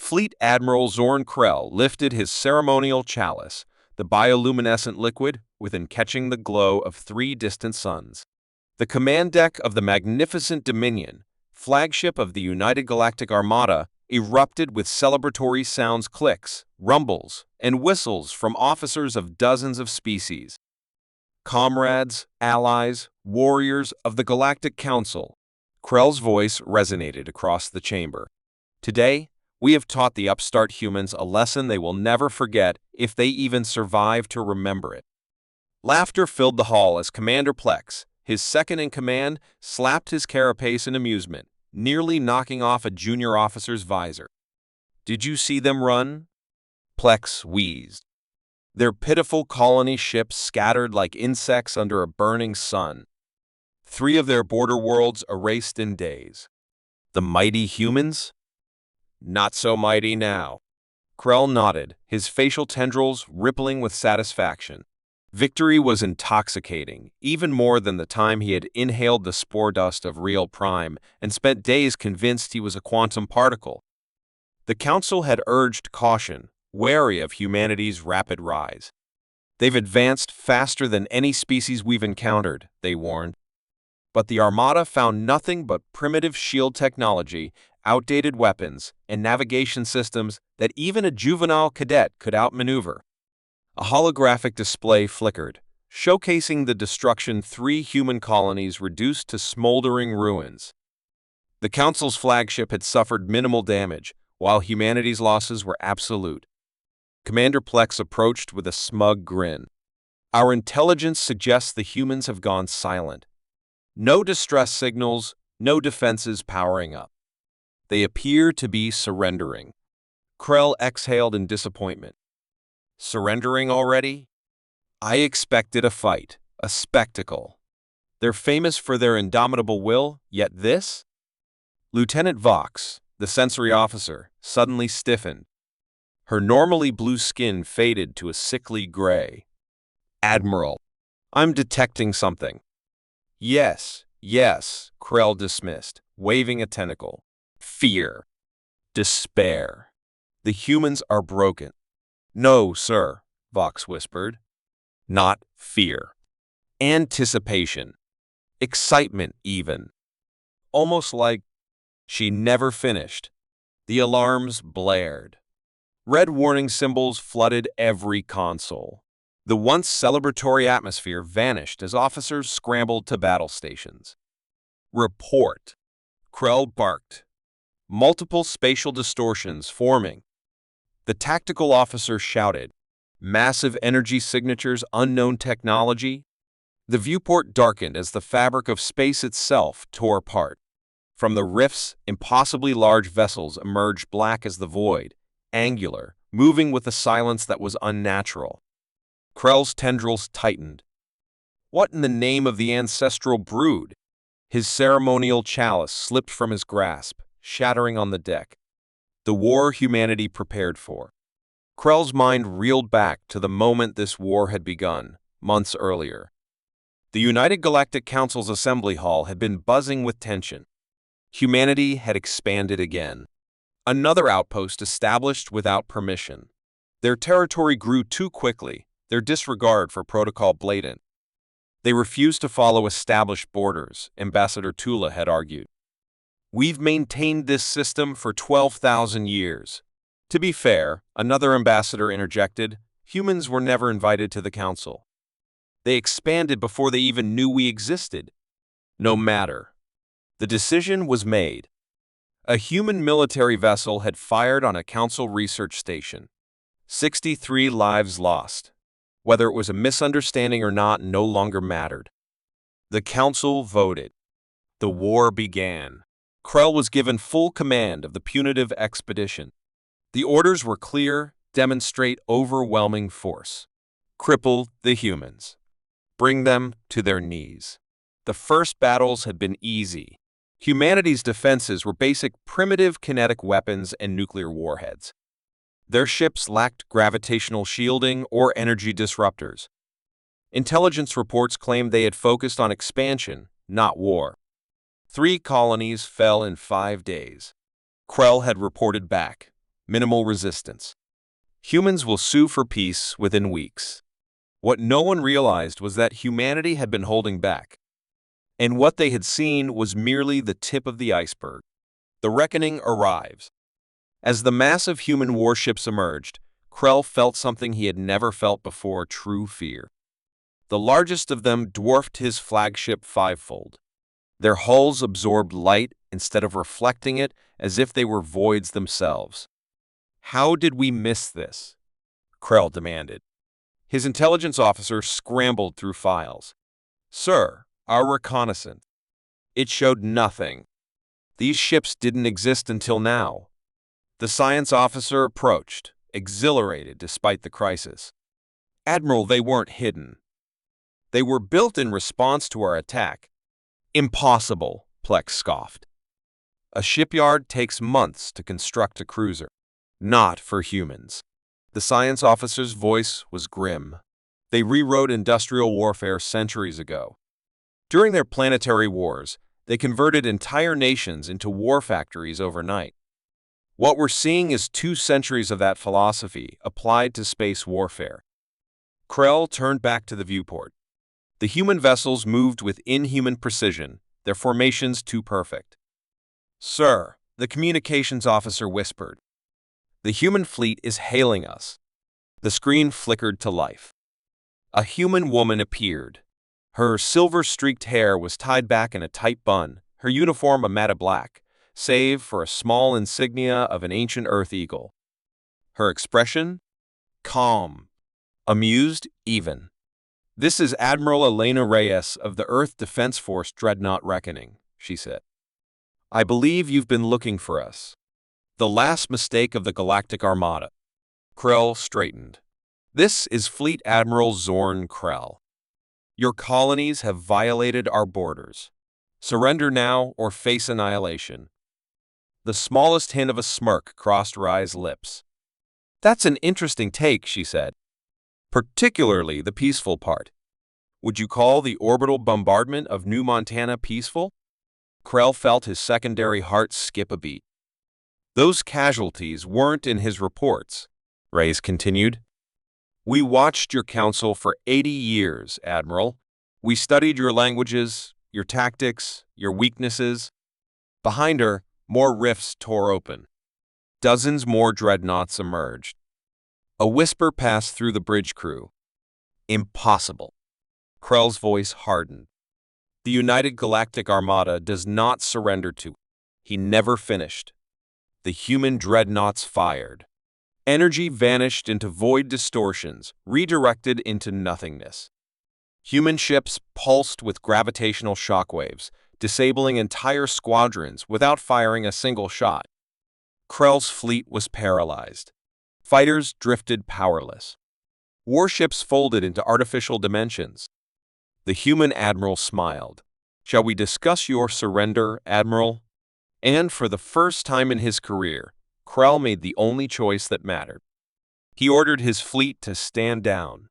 Fleet Admiral Zorn Krell lifted his ceremonial chalice, the bioluminescent liquid within catching the glow of 3 distant suns. The command deck of the magnificent Dominion, flagship of the United Galactic Armada, erupted with celebratory sounds, clicks, rumbles, and whistles from officers of dozens of species. Comrades, allies, warriors of the Galactic Council, Krell's voice resonated across the chamber. Today, we have taught the upstart humans a lesson they will never forget if they even survive to remember it. Laughter filled the hall as Commander Plex, his second-in-command, slapped his carapace in amusement, nearly knocking off a junior officer's visor. "Did you see them run?" Plex wheezed. Their pitiful colony ships scattered like insects under a burning sun. 3 of their border worlds erased in days. The mighty humans? Not so mighty now. Krell nodded, his facial tendrils rippling with satisfaction. Victory was intoxicating, even more than the time he had inhaled the spore dust of Real Prime and spent days convinced he was a quantum particle. The Council had urged caution, wary of humanity's rapid rise. "They've advanced faster than any species we've encountered," they warned. But the Armada found nothing but primitive shield technology, outdated weapons, and navigation systems that even a juvenile cadet could outmaneuver. A holographic display flickered, showcasing the destruction 3 human colonies reduced to smoldering ruins. The Council's flagship had suffered minimal damage, while humanity's losses were absolute. Commander Plex approached with a smug grin. "Our intelligence suggests the humans have gone silent. No distress signals, no defenses powering up. They appear to be surrendering." Krell exhaled in disappointment. "Surrendering already? I expected a fight, a spectacle. They're famous for their indomitable will, yet this?" Lieutenant Vox, the sensory officer, suddenly stiffened. Her normally blue skin faded to a sickly gray. "Admiral, I'm detecting something." Yes, Krell dismissed, waving a tentacle. "Fear. Despair. The humans are broken." "No, sir," Vox whispered. "Not fear. Anticipation. Excitement, even. Almost like—" She never finished. The alarms blared. Red warning symbols flooded every console. The once celebratory atmosphere vanished as officers scrambled to battle stations. "Report," Krell barked. Multiple spatial distortions forming. The tactical officer shouted, "Massive energy signatures, unknown technology." The viewport darkened as the fabric of space itself tore apart. From the rifts, impossibly large vessels emerged, black as the void, angular, moving with a silence that was unnatural. Krell's tendrils tightened. What in the name of the ancestral brood? His ceremonial chalice slipped from his grasp, shattering on the deck. The war humanity prepared for. Krell's mind reeled back to the moment this war had begun, months earlier. The United Galactic Council's assembly hall had been buzzing with tension. Humanity had expanded again. Another outpost established without permission. Their territory grew too quickly, their disregard for protocol blatant. They refused to follow established borders, Ambassador Tula had argued. "We've maintained this system for 12,000 years. To be fair, another ambassador interjected, humans were never invited to the council. They expanded before they even knew we existed. No matter. The decision was made. A human military vessel had fired on a council research station. 63 lives lost. Whether it was a misunderstanding or not no longer mattered. The council voted. The war began. Krell was given full command of the punitive expedition. The orders were clear: demonstrate overwhelming force. Cripple the humans. Bring them to their knees. The first battles had been easy. Humanity's defenses were basic primitive kinetic weapons and nuclear warheads. Their ships lacked gravitational shielding or energy disruptors. Intelligence reports claimed they had focused on expansion, not war. 3 colonies fell in 5 days. Krell had reported back. Minimal resistance. Humans will sue for peace within weeks. What no one realized was that humanity had been holding back, and what they had seen was merely the tip of the iceberg. The reckoning arrives. As the massive human warships emerged, Krell felt something he had never felt before: true fear. The largest of them dwarfed his flagship fivefold. Their hulls absorbed light instead of reflecting it, as if they were voids themselves. "How did we miss this?" Krell demanded. His intelligence officer scrambled through files. "Sir, our reconnaissance. It showed nothing. These ships didn't exist until now." The science officer approached, exhilarated despite the crisis. "Admiral, they weren't hidden. They were built in response to our attack." "Impossible," Plex scoffed. "A shipyard takes months to construct a cruiser. Not for humans." The science officer's voice was grim. "They rewrote industrial warfare centuries ago. During their planetary wars, they converted entire nations into war factories overnight. What we're seeing is 2 centuries of that philosophy applied to space warfare." Krell turned back to the viewport. The human vessels moved with inhuman precision, their formations too perfect. "Sir," the communications officer whispered, "the human fleet is hailing us." The screen flickered to life. A human woman appeared. Her silver-streaked hair was tied back in a tight bun, her uniform a matte black, save for a small insignia of an ancient Earth eagle. Her expression? Calm. Amused, even. "This is Admiral Elena Reyes of the Earth Defense Force Dreadnought Reckoning," she said. "I believe you've been looking for us. The last mistake of the Galactic Armada." Krell straightened. "This is Fleet Admiral Zorn Krell. Your colonies have violated our borders. Surrender now or face annihilation." The smallest hint of a smirk crossed Rye's lips. "That's an interesting take," she said. "Particularly the peaceful part. Would you call the orbital bombardment of New Montana peaceful?" Krell felt his secondary heart skip a beat. "Those casualties weren't in his reports," Reyes continued. "We watched your council for 80 years, Admiral. We studied your languages, your tactics, your weaknesses." Behind her, more rifts tore open. Dozens more dreadnoughts emerged. A whisper passed through the bridge crew. "Impossible." Krell's voice hardened. "The United Galactic Armada does not surrender to." He never finished. The human dreadnoughts fired. Energy vanished into void distortions, redirected into nothingness. Human ships pulsed with gravitational shockwaves, disabling entire squadrons without firing a single shot. Krell's fleet was paralyzed. Fighters drifted powerless. Warships folded into artificial dimensions. The human admiral smiled. "Shall we discuss your surrender, Admiral?" And for the first time in his career, Krell made the only choice that mattered. He ordered his fleet to stand down.